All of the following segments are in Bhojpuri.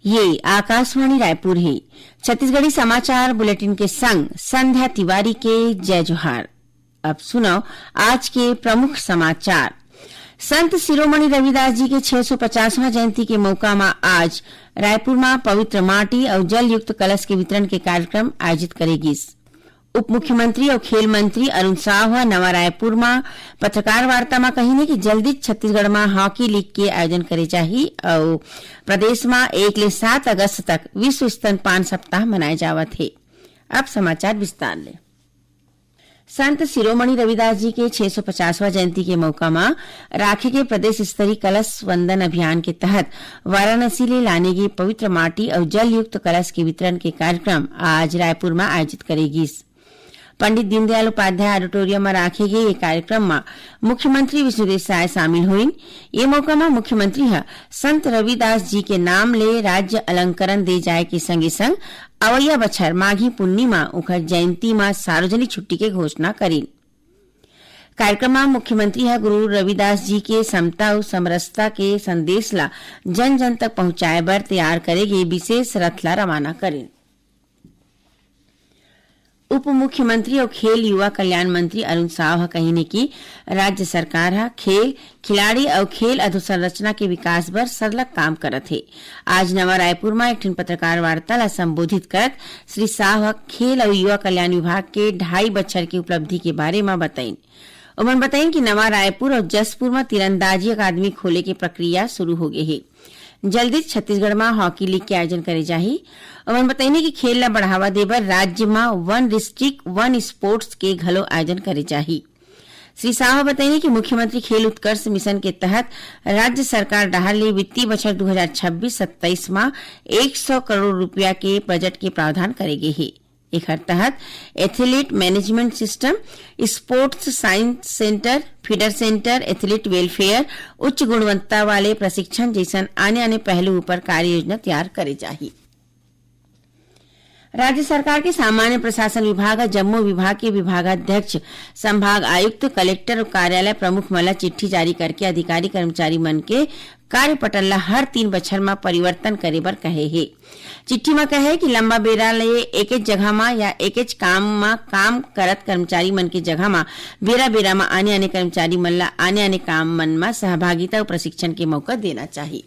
ये आकाशवाणी रायपुर है। छत्तीसगढ़ी समाचार बुलेटिन के संग संध्या तिवारी के जय जोहार। अब सुनाओ आज के प्रमुख समाचार। संत शिरोमणि रविदास जी के 650वां जयंती के मौका में आज रायपुर में पवित्र माटी और जल युक्त कलश के वितरण के कार्यक्रम आयोजित करेगी। उप मुख्यमंत्री और खेल मंत्री अरुण साव नवा रायपुर में पत्रकार वार्ता में कही कि जल्दी छत्तीसगढ़ में हॉकी लीग के आयोजन करे चाहिए और प्रदेश में 1 से 7 अगस्त तक विश्व स्तनपान सप्ताह मनाए जावत है। अब समाचार विस्तार ले। संत शिरोमणि रविदास जी के 650वां जयंती के मौका में राखे के प्रदेश स्तरीय कलश वंदन अभियान के तहत वाराणसी ले लाने गई पवित्र माटी और जल युक्त कलश के वितरण के कार्यक्रम आज रायपुर में आयोजित करेगी। पंडित दीनदयाल उपाध्याय ऑडिटोरियम में राखे गए ये कार्यक्रम में मुख्यमंत्री विष्णुदेव साय शामिल हुईन। ये मौका में मुख्यमंत्री संत रविदास जी के नाम ले राज्य अलंकरण दे जाए के संगे संग अवैया बछर माघी पूर्णिमा उखर जयंती में सार्वजनिक छुट्टी के घोषणा करी। कार्यक्रम में मुख्यमंत्री गुरु रविदास जी के समता और समरसता के संदेश ला जन जन तक पहुंचाए बर तैयार करेगे विशेष रथ ला रवाना करें। उप मुख्यमंत्री और खेल युवा कल्याण मंत्री अरुण साव कही कि राज्य सरकार खेल खिलाड़ी और खेल अधोसंरचना के विकास पर सरलग काम करत है। आज नवा रायपुर में एक पत्रकार वार्ता ला संबोधित करत श्री साव खेल और युवा कल्याण विभाग के 2.5 बछर की उपलब्धि के बारे में बताइन। उन्होंने बताइन कि नवा रायपुर और जसपुर में तीरंदाजी अकादमी खोले की प्रक्रिया शुरू हो गई है। जल्दी छत्तीसगढ़ में हॉकी लीग के आयोजन करे जाही। उन्होंने बताइने कि खेल ला बढ़ावा देबर राज्य में 1 डिस्ट्रिक्ट 1 स्पोर्ट्स के घलो आयोजन करे जाही। श्री साह बताइने कि मुख्यमंत्री खेल उत्कर्ष मिशन के तहत राज्य सरकार डहार ले वित्तीय बछर 2026-27 में 100 करोड़ रुपया के बजट के प्रावधान करेगे है। एक तहत athlete management system, sports science centre, feeder centre, athlete welfare, उच्च गुणवत्ता वाले प्रशिक्षण जैसन आने पहलू पर कार्य योजना तैयार करे चाहिए। राज्य सरकार के सामान्य प्रशासन विभाग जम्मू विभाग के विभागाध्यक्ष, संभाग आयुक्त, कलेक्टर और कार्यालय प्रमुख मला चिट्ठी जारी करके अधिकारी कर्मचारी मन के कार्यपटल ला हर 3 बछर में परिवर्तन करे बर कहे है। चिट्ठी में कहे कि लंबा बेरा ले एक जगह में या एक काम करत कर्मचारी मन के जगह में बेरा में आने कर्मचारी मन ला आने काम मन में सहभागिता और प्रशिक्षण के मौका देना चाहिए।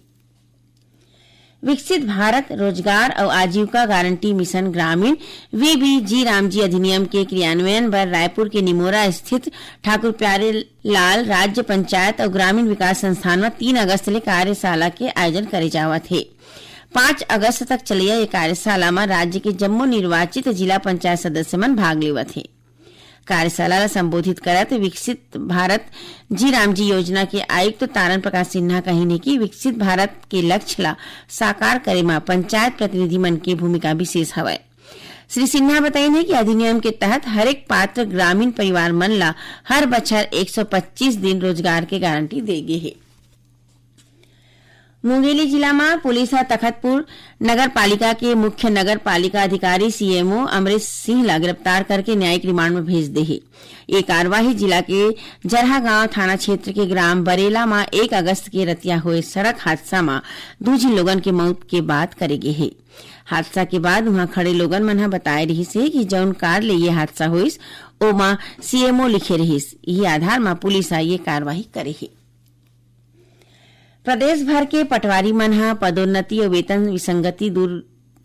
विकसित भारत रोजगार और आजीविका गारंटी मिशन ग्रामीण VBG रामजी अधिनियम के क्रियान्वयन पर रायपुर के निमोरा स्थित ठाकुर प्यारे लाल राज्य पंचायत और ग्रामीण विकास संस्थान में 3 अगस्त ले कार्यशाला के आयोजन करे जावत है। 5 अगस्त तक चलिया ये कार्यशाला में राज्य के जम्मू निर्वाचित जिला पंचायत सदस्य मन भाग लेवत है। कार्यशाला ला संबोधित करत विकसित भारत जी रामजी योजना के आयुक्त तारन प्रकाश सिन्हा कही कि विकसित भारत के लक्ष्य ला साकार करे में पंचायत प्रतिनिधि मन के भूमिका विशेष हवय। श्री सिन्हा बताइने कि अधिनियम के तहत हरेक पात्र ग्रामीण परिवार मन ला हर बछर 125 दिन रोजगार के गारंटी देगे है। मुंगेली जिला में पुलिस तखतपुर नगर पालिका के मुख्य नगर पालिका अधिकारी CMO अमरीश सिंह ला गिरफ्तार करके न्यायिक रिमांड में भेज दे है। ये कार्यवाही जिला के जरहा गांव थाना क्षेत्र के ग्राम बरेला में 1 अगस्त के रतिया हुए सड़क हादसा में 2 झी लोगन के मौत के बाद करेगे है। हादसा के बाद वहां खड़े लोगन मन बताए रही से कि जौन कार ले ये हादसा हुईस ओमा CMO लिखे रहीस। यही आधार में पुलिस ये कार्यवाही करे है। प्रदेश भर के पटवारी मन पदोन्नति और वेतन विसंगति दूर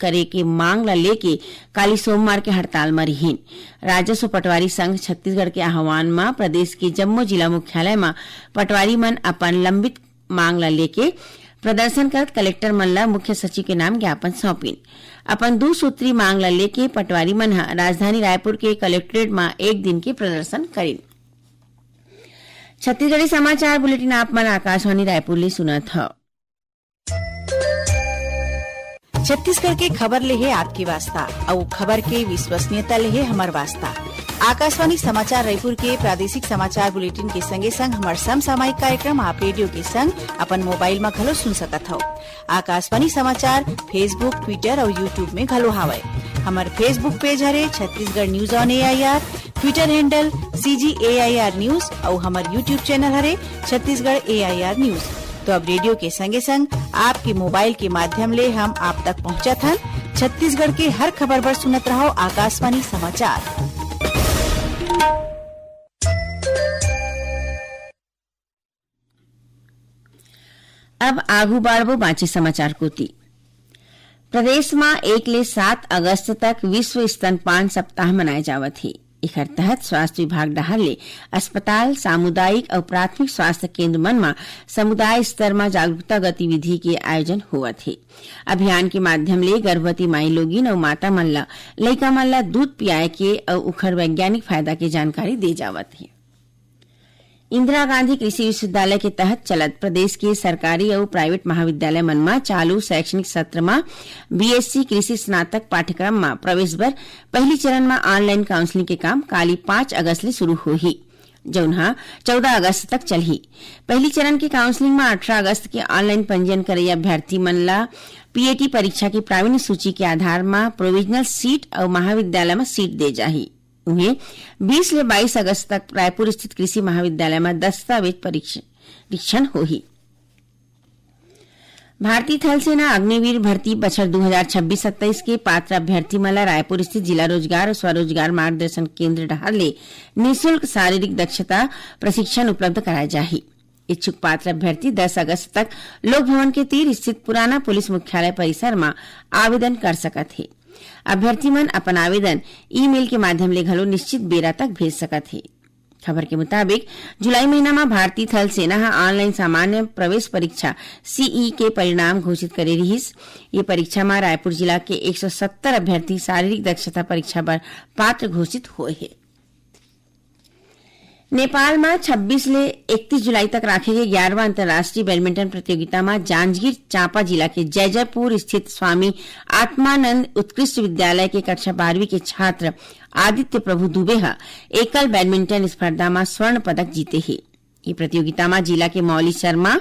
करे के मांग ला लेके काली सोमवार के हड़ताल में रहीन। राजस्व पटवारी संघ छत्तीसगढ़ के आह्वान में प्रदेश के जम्मू जिला मुख्यालय में पटवारी मन अपन लंबित मांग ला लेके प्रदर्शन करत कलेक्टर मन ला मुख्य सचिव के नाम ज्ञापन सौंपिन। अपन 2 सूत्री मांग ला लेके पटवारी मन राजधानी रायपुर के कलेक्ट्रेट में 1 दिन के प्रदर्शन करिन। छत्तीसगढ़ी समाचार बुलेटिन आप मन आकाशवाणी रायपुर ले सुनत ह। छत्तीसगढ़ के खबर ले है आपकी वास्ता और खबर के विश्वसनीयता ले है हमार वास्ता। आकाशवाणी समाचार रायपुर के प्रादेशिक समाचार बुलेटिन के संगे संग हमार समसामयिक कार्यक्रम आप रेडियो के संग अपन मोबाइल में घलो सुन सकत हो। आकाशवाणी समाचार फेसबुक, ट्विटर और यूट्यूब में घलो हावय। हमार फेसबुक पेज हरे Chhattisgarh news on AIR, Twitter handle CGAIR news और हमार यूट्यूब चैनल हरे छत्तीसगढ़ AIR न्यूज। तो अब रेडियो के संगे संग आपके मोबाइल के माध्यम ले हम आप तक पहुँचत हन। छत्तीसगढ़ के हर खबर पर सुनत रहो आकाशवाणी समाचार। अब आगू बाढ़बो बाँचे समाचार कोती। प्रदेश में 1 ले 7 अगस्त तक विश्व स्तनपान सप्ताह मनाए जावत है। एकर तहत स्वास्थ्य विभाग डहर ले अस्पताल, सामुदायिक और प्राथमिक स्वास्थ्य केंद्र मन में समुदाय स्तर में जागरूकता गतिविधि के आयोजन होवत है। अभियान के माध्यम ले गर्भवती माई लोगिन और माता मन ला लइका मन ला दूध पियाए के और उखर वैज्ञानिक फायदा के जानकारी दे जावत है। इंदिरा गांधी कृषि विश्वविद्यालय के तहत चलत प्रदेश के सरकारी और प्राइवेट महाविद्यालय मन में चालू शैक्षणिक सत्र में बीएससी कृषि स्नातक पाठ्यक्रम में प्रवेश बर पहली चरण में ऑनलाइन काउंसलिंग के काम काली 5 अगस्त ले शुरू होही, जौनहा 14 अगस्त तक चलही। पहली चरण के काउंसलिंग में 18 अगस्त के ऑनलाइन पंजीयन करैया अभ्यर्थी मन ला पीएटी परीक्षा की प्रावीण्य सूची के आधार में प्रोविजनल सीट और महाविद्यालय में सीट दे जाही। उन्हें 20 ले 22 अगस्त तक रायपुर स्थित कृषि महाविद्यालय में दस्तावेज परीक्षण होही। भारतीय थल सेना अग्निवीर भर्ती बछर 2026-27 के पात्र अभ्यर्थी मला रायपुर स्थित जिला रोजगार और स्वरोजगार मार्गदर्शन केंद्र डहर ले निःशुल्क शारीरिक दक्षता प्रशिक्षण उपलब्ध कराए जाही। इच्छुक पात्र अभ्यर्थी 10 अगस्त तक लोक भवन के तीर स्थित पुराना पुलिस मुख्यालय परिसर में आवेदन कर सकत है। अभ्यर्थी मन अपन आवेदन ईमेल के माध्यम ले घलो निश्चित बेरा तक भेज सकत है। खबर के मुताबिक जुलाई महीना में भारतीय थल सेना ऑनलाइन सामान्य प्रवेश परीक्षा सीई के परिणाम घोषित करे रहिस। ये परीक्षा में रायपुर जिला के 170 अभ्यर्थी शारीरिक दक्षता परीक्षा पर पात्र घोषित हुए हैं। नेपाल में 26 ले 31 जुलाई तक राखे गए 11वां अंतर्राष्ट्रीय बैडमिंटन प्रतियोगिता में जांजगीर चांपा जिला के जयजयपुर स्थित स्वामी आत्मानंद उत्कृष्ट विद्यालय के कक्षा 12वीं के छात्र आदित्य प्रभु दुबे एकल बैडमिंटन स्पर्धा में स्वर्ण पदक जीते हैं। ये प्रतियोगिता में जिला के मौली शर्मा,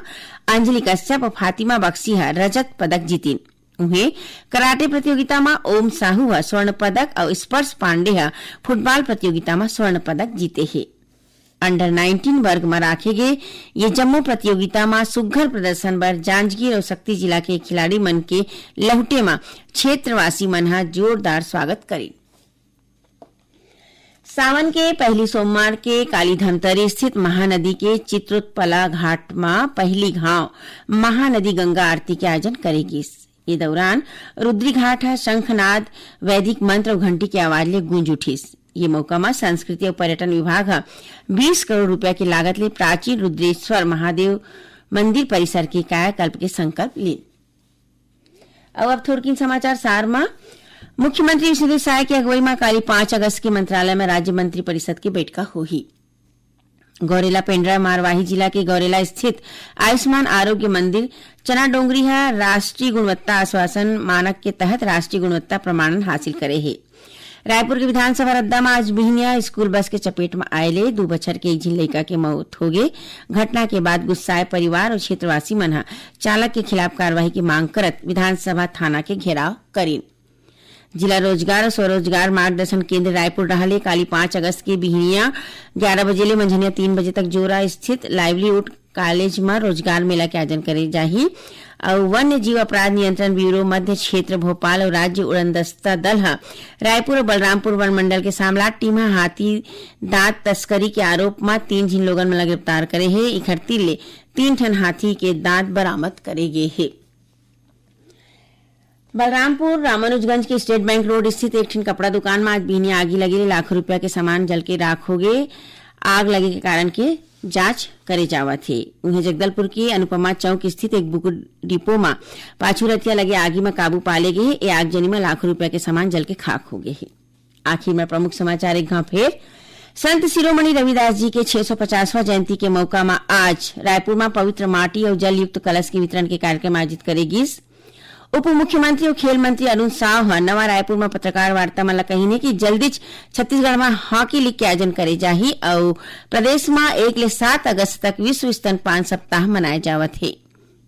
अंजलि कश्यप और फातिमा बख्शी रजत पदक जीतीन। उन्हें कराटे प्रतियोगिता में ओम साहू स्वर्ण पदक और स्पर्श पांडे फुटबॉल प्रतियोगिता में स्वर्ण पदक जीते हैं। अंडर 19 वर्ग में राखे गए ये जम्मू प्रतियोगिता में सुघ्घर प्रदर्शन बर जांजगीर और शक्ति जिला के खिलाड़ी मन के लहुटे में क्षेत्रवासी मन जोरदार स्वागत करी। सावन के पहली सोमवार के काली धमतरी स्थित महानदी के चित्रोत्पला घाट में पहली घाव महानदी गंगा आरती के आयोजन करेगी। ये दौरान रुद्री घाट शंखनाद, वैदिक मंत्र और घंटी की आवाज ले गूंज उठीस। ये मौका में संस्कृति और पर्यटन विभाग 20 करोड़ रुपया की लागत ले प्राचीन रुद्रेश्वर महादेव मंदिर परिसर के कायाकल्प के संकल्प ली। अब थोड़किन समाचार सार में मुख्यमंत्री विष्णुदेव साय की अगुवाई में काली 5 अगस्त के मंत्रालय में राज्य मंत्री परिषद की बैठक होगी। गौरेला पेंड्रा मारवाही जिला के गौरेला स्थित आयुष्मान आरोग्य मंदिर चना डोंगरी राष्ट्रीय गुणवत्ता आश्वासन मानक के तहत राष्ट्रीय गुणवत्ता प्रमाणन हासिल करे है। रायपुर के विधानसभा रद्दा में आज बिहनिया स्कूल बस के चपेट में आये ले 2 बछर के एक झिन लड़का के मौत हो गए। घटना के बाद गुस्साए परिवार और क्षेत्रवासी मन चालक के खिलाफ कार्रवाई की मांग करत विधानसभा थाना के घेराव करीन। जिला रोजगार और स्वरोजगार मार्गदर्शन केंद्र रायपुर रहले काली 5 अगस्त के बिहनिया 11 बजे ले मंझनिया 3 बजे तक जोरा स्थित लाइवलीहुड कॉलेज में रोजगार मेला के आयोजन करे जाही और वन्य जीव अपराध नियंत्रण ब्यूरो मध्य क्षेत्र भोपाल और राज्य उड़नदस्ता दल रायपुर और बलरामपुर वन मंडल के सामलाट टीम हाथी दांत तस्करी के आरोप में 3 झिन लोगन में गिरफ्तार करे है। इकट्ठी ले 3 ठन हाथी के दांत बरामद करे गए है। बलरामपुर रामानुजगंज के स्टेट बैंक रोड स्थित एक ठन कपड़ा दुकान में आज बिहनी आगी लगी। लाखों रुपया के सामान जल के राख हो गए। आग लगे के कारण के जांच करे जावा थे। उन्हें जगदलपुर की अनुपमा चौक स्थित एक बुक डिपो में पाछुरतिया लगे आगी में काबू पा ले गए। ये आगजनी में लाखों रुपया के सामान जल के खाक हो गए हैं। आखिर में प्रमुख समाचार एक फिर संत शिरोमणि रविदास जी के 650वां जयंती के मौका में आज रायपुर में पवित्र माटी और जल युक्त कलश के वितरण के कार्यक्रम आयोजित करेगी। उप मुख्यमंत्री और खेल मंत्री अरुण साव नवा रायपुर में पत्रकार वार्ता में कही कि जल्दी छत्तीसगढ़ में हॉकी लीग के आयोजन करे जाही और प्रदेश में 1 ले 7 अगस्त तक विश्व स्तनपान सप्ताह मनाए जावत है।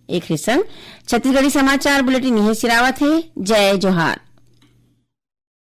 एक संग छत्तीसगढ़ी समाचार बुलेटिन यही सिरावत है। जय जोहार।